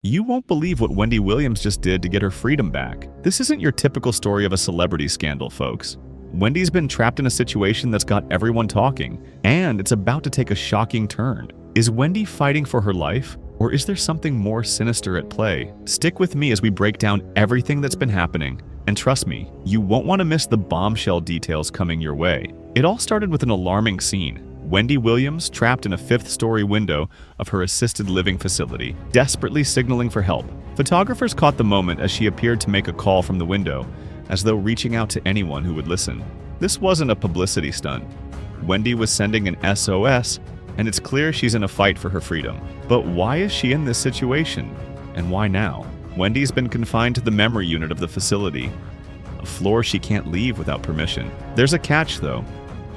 You won't believe what Wendy Williams just did to get her freedom back. This isn't your typical story of a celebrity scandal, folks. Wendy's been trapped in a situation that's got everyone talking, and it's about to take a shocking turn. Is Wendy fighting for her life, or is there something more sinister at play? Stick with me as we break down everything that's been happening, and trust me, you won't want to miss the bombshell details coming your way. It all started with an alarming scene. Wendy Williams trapped in a fifth-story window of her assisted living facility, desperately signaling for help. Photographers caught the moment as she appeared to make a call from the window, as though reaching out to anyone who would listen. This wasn't a publicity stunt. Wendy was sending an SOS, and it's clear she's in a fight for her freedom. But why is she in this situation? And why now? Wendy's been confined to the memory unit of the facility, a floor she can't leave without permission. There's a catch, though.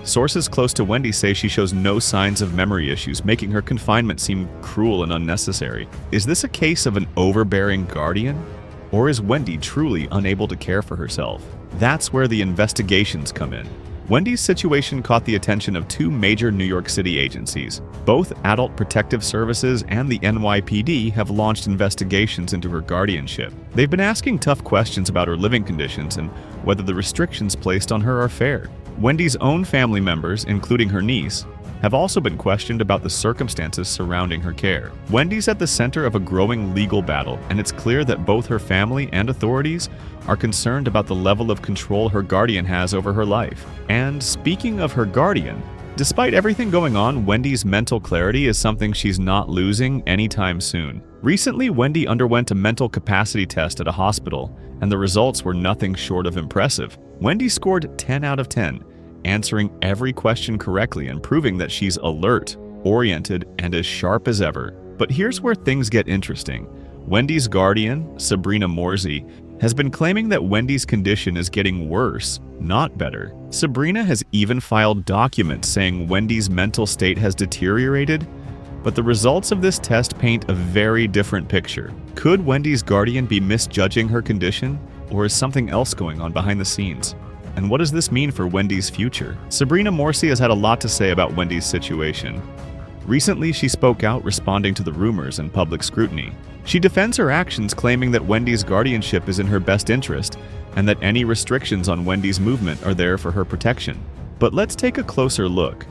Sources close to Wendy say she shows no signs of memory issues, making her confinement seem cruel and unnecessary. Is this a case of an overbearing guardian? Or is Wendy truly unable to care for herself? That's where the investigations come in. Wendy's situation caught the attention of two major New York City agencies. Both Adult Protective Services and the NYPD have launched investigations into her guardianship. They've been asking tough questions about her living conditions and whether the restrictions placed on her are fair. Wendy's own family members, including her niece, have also been questioned about the circumstances surrounding her care. Wendy's at the center of a growing legal battle, and it's clear that both her family and authorities are concerned about the level of control her guardian has over her life. And speaking of her guardian, despite everything going on, Wendy's mental clarity is something she's not losing anytime soon. Recently, Wendy underwent a mental capacity test at a hospital, and the results were nothing short of impressive. Wendy scored 10 out of 10, answering every question correctly and proving that she's alert, oriented, and as sharp as ever. But here's where things get interesting. Wendy's guardian, Sabrina Morsey, has been claiming that Wendy's condition is getting worse, not better. Sabrina has even filed documents saying Wendy's mental state has deteriorated, but the results of this test paint a very different picture. Could Wendy's guardian be misjudging her condition, or is something else going on behind the scenes? And what does this mean for Wendy's future? Sabrina Morsey has had a lot to say about Wendy's situation. Recently, she spoke out responding to the rumors and public scrutiny. She defends her actions, claiming that Wendy's guardianship is in her best interest and that any restrictions on Wendy's movement are there for her protection. But let's take a closer look.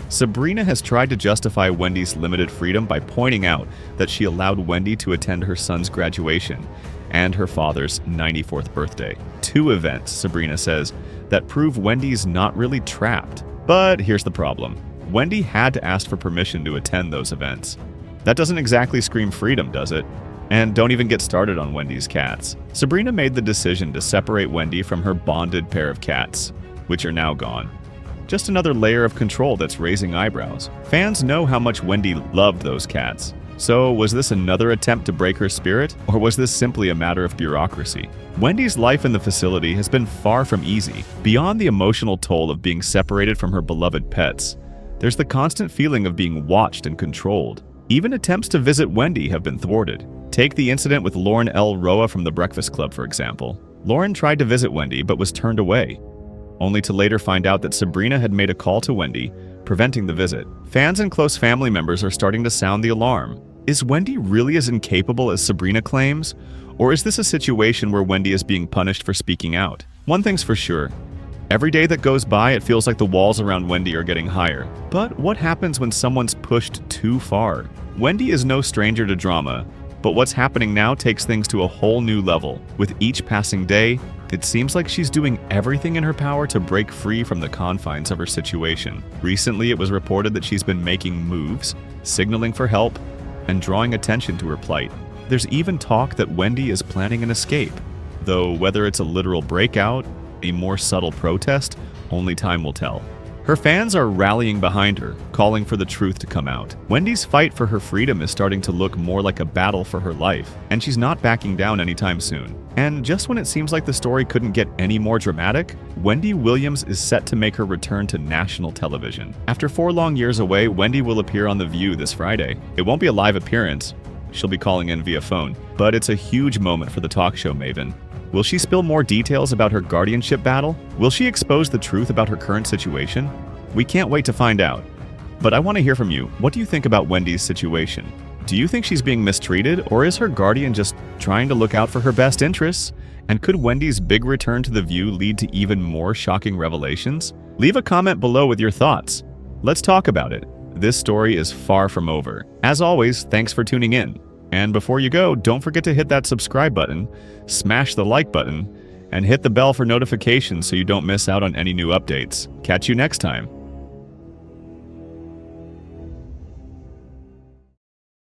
Sabrina has tried to justify Wendy's limited freedom by pointing out that she allowed Wendy to attend her son's graduation and her father's 94th birthday. Two events, Sabrina says, that prove Wendy's not really trapped. But here's the problem. Wendy had to ask for permission to attend those events. That doesn't exactly scream freedom, does it? And don't even get started on Wendy's cats. Sabrina made the decision to separate Wendy from her bonded pair of cats, which are now gone. Just another layer of control that's raising eyebrows. Fans know how much Wendy loved those cats. So was this another attempt to break her spirit, or was this simply a matter of bureaucracy? Wendy's life in the facility has been far from easy. Beyond the emotional toll of being separated from her beloved pets, there's the constant feeling of being watched and controlled. Even attempts to visit Wendy have been thwarted. Take the incident with Lauren L. Roa from The Breakfast Club, for example. Lauren tried to visit Wendy but was turned away, only to later find out that Sabrina had made a call to Wendy, preventing the visit. Fans and close family members are starting to sound the alarm. Is Wendy really as incapable as Sabrina claims? Or is this a situation where Wendy is being punished for speaking out? One thing's for sure. Every day that goes by, it feels like the walls around Wendy are getting higher. But what happens when someone's pushed too far? Wendy is no stranger to drama, but what's happening now takes things to a whole new level. With each passing day, it seems like she's doing everything in her power to break free from the confines of her situation. Recently, it was reported that she's been making moves, signaling for help, and drawing attention to her plight. There's even talk that Wendy is planning an escape, though whether it's a literal breakout, a more subtle protest, only time will tell. Her fans are rallying behind her, calling for the truth to come out. Wendy's fight for her freedom is starting to look more like a battle for her life, and she's not backing down anytime soon. And just when it seems like the story couldn't get any more dramatic, Wendy Williams is set to make her return to national television. After 4 long years away, Wendy will appear on The View this Friday. It won't be a live appearance. She'll be calling in via phone. But it's a huge moment for the talk show maven. Will she spill more details about her guardianship battle? Will she expose the truth about her current situation? We can't wait to find out. But I want to hear from you. What do you think about Wendy's situation? Do you think she's being mistreated, or is her guardian just trying to look out for her best interests? And could Wendy's big return to the view lead to even more shocking revelations? Leave a comment below with your thoughts. Let's talk about it. This story is far from over. As always, thanks for tuning in. And before you go, don't forget to hit that subscribe button, smash the like button, and hit the bell for notifications so you don't miss out on any new updates. Catch you next time.